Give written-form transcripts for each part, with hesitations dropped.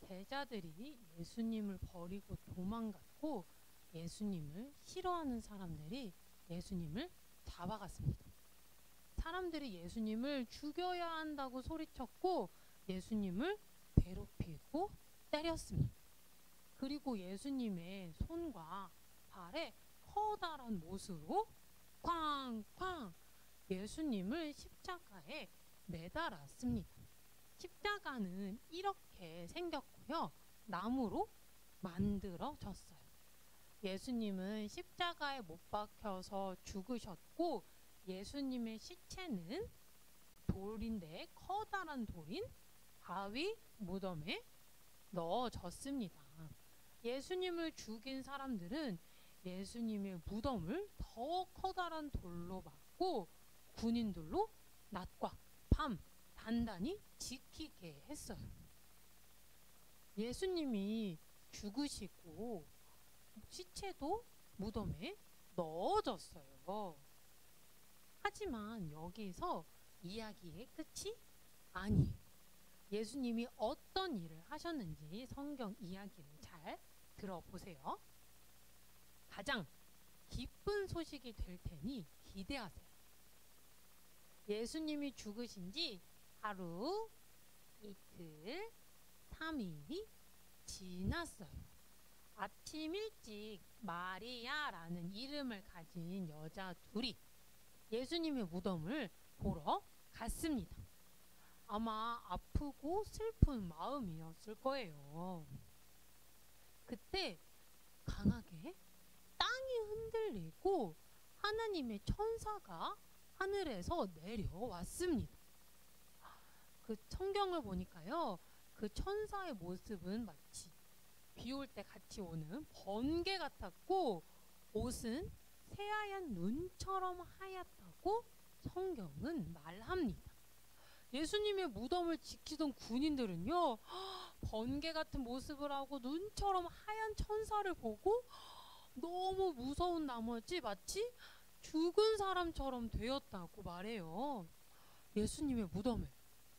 제자들이 예수님을 버리고 도망갔고 예수님을 싫어하는 사람들이 예수님을 잡아갔습니다. 사람들이 예수님을 죽여야 한다고 소리쳤고 예수님을 괴롭히고 때렸습니다. 그리고 예수님의 손과 발에 커다란 못으로 쾅쾅 예수님을 십자가에 매달았습니다. 십자가는 이렇게 생겼고요. 나무로 만들어졌어요. 예수님은 십자가에 못 박혀서 죽으셨고 예수님의 시체는 돌인데 커다란 돌인 바위 무덤에 넣어졌습니다. 예수님을 죽인 사람들은 예수님의 무덤을 더 커다란 돌로 막고 군인들로 낮과 밤 단단히 지키게 했어요. 예수님이 죽으시고 시체도 무덤에 넣어졌어요. 하지만 여기서 이야기의 끝이 아니에요. 예수님이 어떤 일을 하셨는지 성경 이야기를 잘 들어보세요. 가장 기쁜 소식이 될 테니 기대하세요. 예수님이 죽으신 지 하루, 이틀, 3일이 지났어요. 아침 일찍 마리아라는 이름을 가진 여자 둘이 예수님의 무덤을 보러 갔습니다. 아마 아프고 슬픈 마음이었을 거예요. 그때 강하게 땅이 흔들리고 하나님의 천사가 하늘에서 내려왔습니다. 그 성경을 보니까요. 그 천사의 모습은 마치 비 올 때 같이 오는 번개 같았고 옷은 새하얀 눈처럼 하얗다고 성경은 말합니다. 예수님의 무덤을 지키던 군인들은요. 번개 같은 모습을 하고 눈처럼 하얀 천사를 보고 너무 무서운 나머지 마치 죽은 사람처럼 되었다고 말해요. 예수님의 무덤에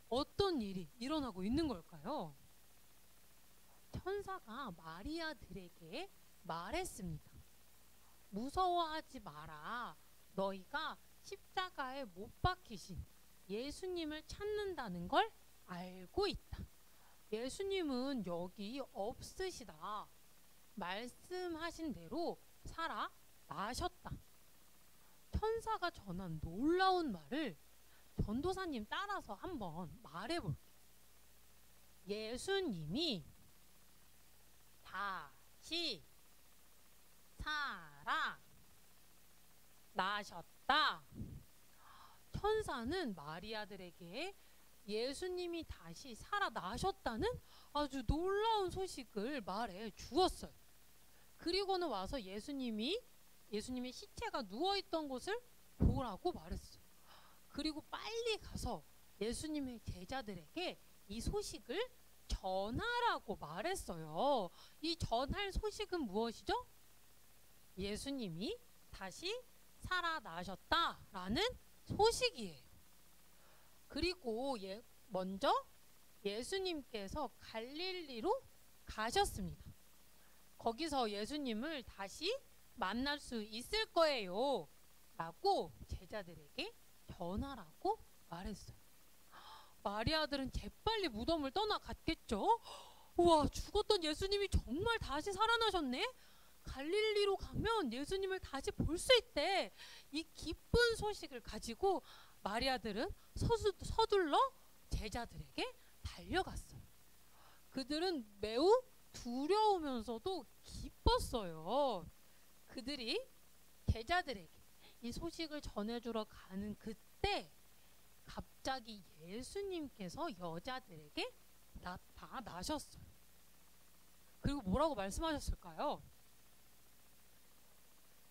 어떤 일이 일어나고 있는 걸까요? 천사가 마리아들에게 말했습니다. 무서워하지 마라. 너희가 십자가에 못 박히신 예수님을 찾는다는 걸 알고 있다. 예수님은 여기 없으시다. 말씀하신 대로 살아나셨다. 천사가 전한 놀라운 말을 전도사님 따라서 한번 말해볼게요. 예수님이 다시 살아나셨다. 천사는 마리아들에게 예수님이 다시 살아나셨다는 아주 놀라운 소식을 말해 주었어요. 그리고는 와서 예수님의 시체가 누워있던 곳을 보라고 말했어요. 그리고 빨리 가서 예수님의 제자들에게 이 소식을 전하라고 말했어요. 이 전할 소식은 무엇이죠? 예수님이 다시 살아나셨다라는 소식이에요. 그리고 먼저 예수님께서 갈릴리로 가셨습니다. 거기서 예수님을 다시 만날 수 있을 거예요 라고 제자들에게 전하라고 말했어요. 마리아들은 재빨리 무덤을 떠나갔겠죠. 우와, 죽었던 예수님이 정말 다시 살아나셨네. 갈릴리로 가면 예수님을 다시 볼 수 있대. 이 기쁜 소식을 가지고 마리아들은 서둘러 제자들에게 달려갔어요. 그들은 매우 두려우면서도 기뻤어요. 그들이 제자들에게 이 소식을 전해주러 가는 그때 갑자기 예수님께서 여자들에게 나타나셨어요. 그리고 뭐라고 말씀하셨을까요?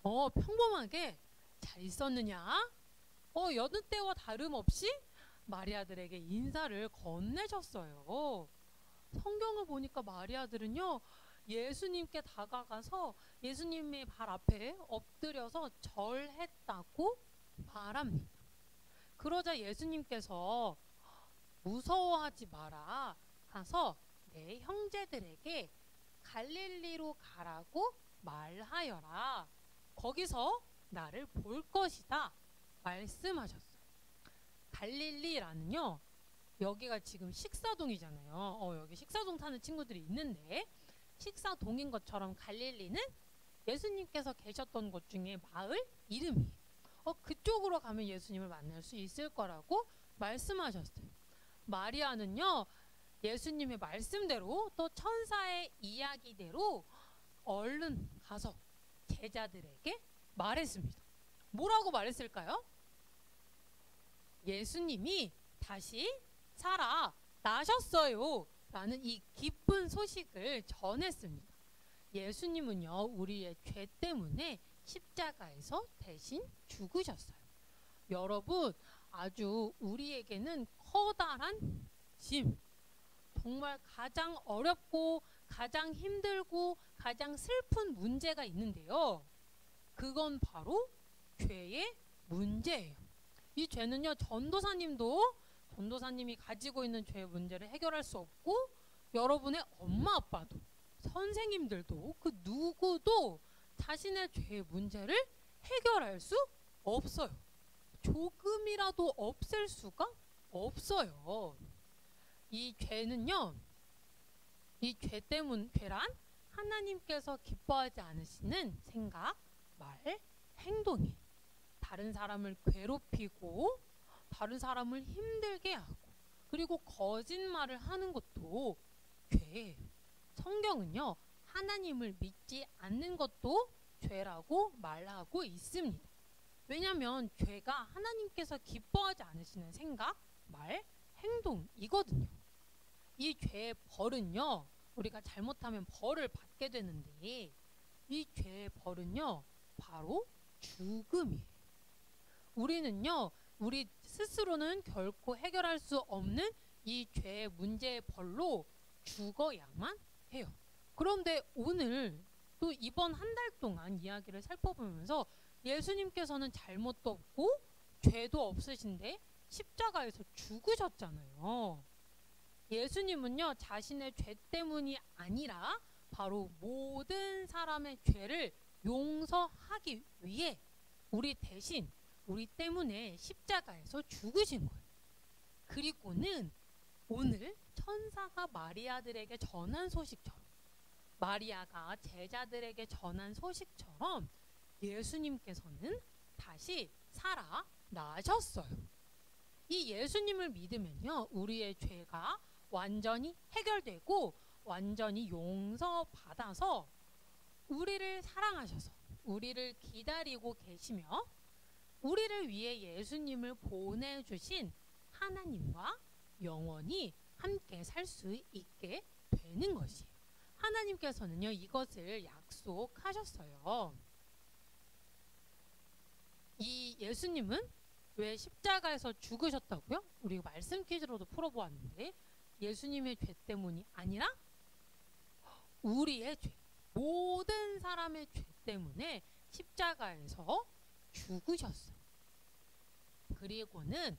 평범하게 잘 있었느냐? 여느 때와 다름없이 마리아들에게 인사를 건네셨어요. 성경을 보니까 마리아들은요, 예수님께 다가가서 예수님의 발 앞에 엎드려서 절했다고 말합니다. 그러자 예수님께서 무서워하지 마라 하서 내 형제들에게 갈릴리로 가라고 말하여라. 거기서 나를 볼 것이다 말씀하셨어요. 갈릴리라는요, 여기가 지금 식사동이잖아요. 여기 식사동 사는 친구들이 있는데, 식사동인 것처럼 갈릴리는 예수님께서 계셨던 곳 중에 마을 이름이에요. 그쪽으로 가면 예수님을 만날 수 있을 거라고 말씀하셨어요. 마리아는요, 예수님의 말씀대로 또 천사의 이야기대로 얼른 가서 제자들에게 말했습니다. 뭐라고 말했을까요? 예수님이 다시 살아 나셨어요 라는 이 기쁜 소식을 전했습니다. 예수님은요, 우리의 죄 때문에 십자가에서 대신 죽으셨어요. 여러분, 아주 우리에게는 커다란 짐, 정말 가장 어렵고 가장 힘들고 가장 슬픈 문제가 있는데요. 그건 바로 죄의 문제예요. 이 죄는요, 전도사님이 가지고 있는 죄의 문제를 해결할 수 없고, 여러분의 엄마 아빠도, 선생님들도, 그 누구도 자신의 죄의 문제를 해결할 수 없어요. 조금이라도 없앨 수가 없어요. 이 죄는요, 이 죄란 하나님께서 기뻐하지 않으시는 생각, 말, 행동이에요. 다른 사람을 괴롭히고 다른 사람을 힘들게 하고, 그리고 거짓말을 하는 것도 죄예요. 성경은요, 하나님을 믿지 않는 것도 죄라고 말하고 있습니다. 왜냐하면 죄가 하나님께서 기뻐하지 않으시는 생각, 말, 행동이거든요. 이 죄의 벌은요, 우리가 잘못하면 벌을 받게 되는데, 이 죄의 벌은요, 바로 죽음이에요. 우리는요, 우리 스스로는 결코 해결할 수 없는 이 죄의 문제의 벌로 죽어야만 해요. 그런데 오늘 또 이번 한 달 동안 이야기를 살펴보면서 예수님께서는 잘못도 없고 죄도 없으신데 십자가에서 죽으셨잖아요. 예수님은요, 자신의 죄 때문이 아니라 바로 모든 사람의 죄를 용서하기 위해 우리 대신, 우리 때문에 십자가에서 죽으신 거예요. 그리고는 오늘 천사가 마리아들에게 전한 소식처럼, 마리아가 제자들에게 전한 소식처럼 예수님께서는 다시 살아나셨어요. 이 예수님을 믿으면요, 우리의 죄가 완전히 해결되고 완전히 용서받아서 우리를 사랑하셔서 우리를 기다리고 계시며 우리를 위해 예수님을 보내주신 하나님과 영원히 함께 살 수 있게 되는 것이에요. 하나님께서는요, 이것을 약속하셨어요. 이 예수님은 왜 십자가에서 죽으셨다고요? 우리가 말씀 퀴즈로도 풀어보았는데, 예수님의 죄 때문이 아니라 우리의 죄, 모든 사람의 죄 때문에 십자가에서 죽으셨어요. 그리고는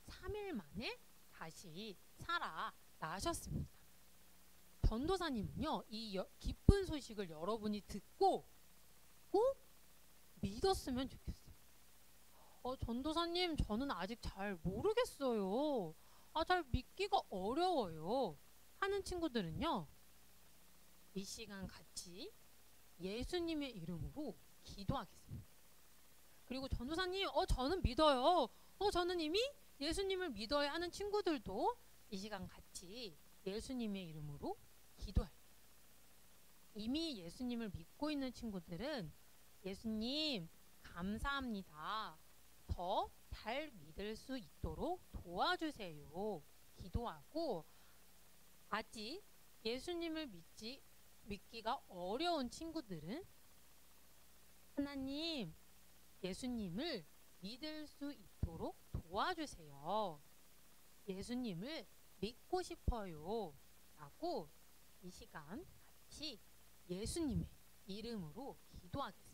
3일 만에 다시 살아나셨습니다. 전도사님은요, 이 기쁜 소식을 여러분이 듣고 꼭 믿었으면 좋겠어요. 전도사님, 저는 아직 잘 모르겠어요. 잘 믿기가 어려워요 하는 친구들은요, 이 시간 같이 예수님의 이름으로 기도하겠습니다. 그리고 전도사님, 저는 믿어요. 저는 이미 예수님을 믿어야 하는 친구들도 이 시간 같이 예수님의 이름으로 기도할게요. 이미 예수님을 믿고 있는 친구들은 예수님 감사합니다, 더 잘 믿을 수 있도록 도와주세요 기도하고, 아직 예수님을 믿기가 어려운 친구들은 하나님, 예수님을 믿을 수 있도록 도와주세요, 예수님을 믿고 싶어요 라고 이 시간 같이 예수님의 이름으로 기도하겠습니다.